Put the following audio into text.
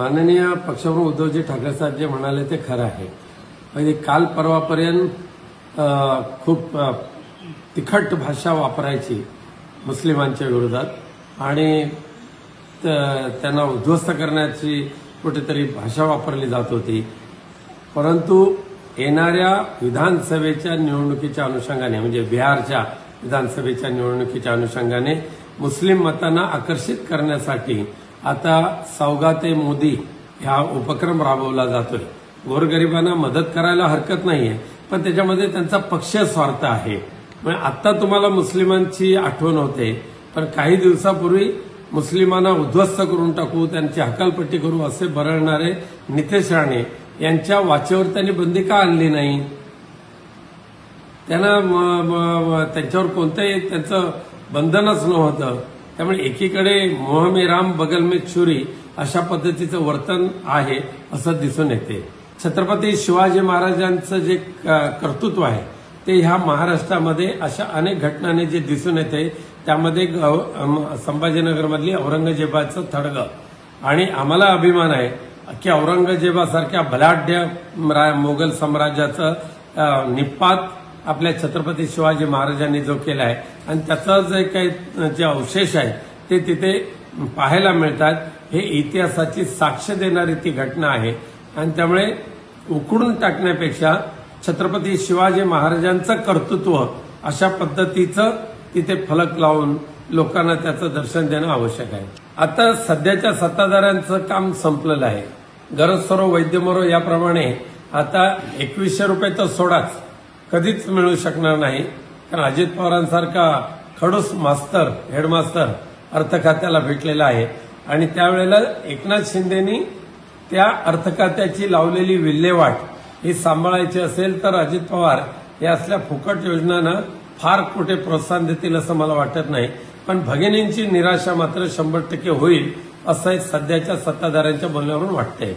माननीय पक्षप्रमुख उद्धवजी ठाकरे साहेब जे म्हणाले ते खरं आहे. म्हणजे काल परवापर्यंत खूप तिखट भाषा वापरायची मुस्लिमांच्या विरोधात आणि त्यांना उद्ध्वस्त करण्याची कुठेतरी भाषा वापरली जात होती. परंतु येणाऱ्या विधानसभेच्या निवडणुकीच्या अनुषंगाने म्हणजे बिहारच्या विधानसभेच्या निवडणुकीच्या अनुषंगाने मुस्लिम मतांना आकर्षित करण्यासाठी आता सौगाते मोदी हा उपक्रम राबवला जातोय. गोरगरिबांना मदत करायला हरकत नाहीये, पण त्याच्यामध्ये त्यांचा पक्षीय स्वार्थ आहे. म्हणजे आता तुम्हाला मुस्लिमांची आठवण होते, पण काही दिवसापूर्वी मुस्लिमांना उद्ध्वस्त करून टाकू, त्यांची हकालपट्टी करू असे बरळणारे नितेश राणे यांच्या वाचेवर त्यांनी बंदी का आणली नाही? त्यांना त्यांच्यावर कोणतंही त्यांचं बंधनच नव्हतं. त्यामुळे एकीकडे मोह में राम बगल में छुरी अशा पद्धतीचं वर्तन आहे असं दिसून येते. छत्रपती शिवाजी महाराजांचं जे कर्तृत्व आहे ते ह्या महाराष्ट्रामध्ये अशा अनेक घटनांनी जे दिसून येते, त्यामध्ये संभाजीनगरमधली औरंगजेबाचं थडगं. आणि आम्हाला अभिमान आहे की औरंगजेबासारख्या बलाढ्य मोगल साम्राज्याचं निपात आपल्या छत्रपती शिवाजी महाराजांनी जो केला आहे आणि त्याचा जे काही जे अवशेष आहे ते तिथे पाहायला मिळतात. हे इतिहासाची साक्ष देणारी ती घटना आहे आणि त्यामुळे उकडून टाकण्यापेक्षा छत्रपती शिवाजी महाराजांचं कर्तृत्व अशा पद्धतीचं तिथे फलक लावून लोकांना त्याचं दर्शन देणं आवश्यक आहे. आता सध्याच्या सत्ताधाऱ्यांचं काम संपलेलं आहे. गरज सरो वैद्य मरो याप्रमाणे आता 2100 रुपये तर सोडाच, कधीच मिळू शकणार नाही. कारण अजित पवारांसारखा खडूस मास्तर हेडमास्तर अर्थ खात्याला भेटलेला आहे आणि त्यावेळेला एकनाथ शिंदेनी त्या अर्थ खात्याची लावलेली विल्हेवाट ही सांभाळायची असेल तर अजित पवार या असल्या फुकट योजनांना फार कुठे प्रोत्साहन देतील असं मला वाटत नाही. पण भगिनींची निराशा मात्र 100% होईल असं सध्याच्या सत्ताधाऱ्यांच्या बोलण्यावरून वाटतंय.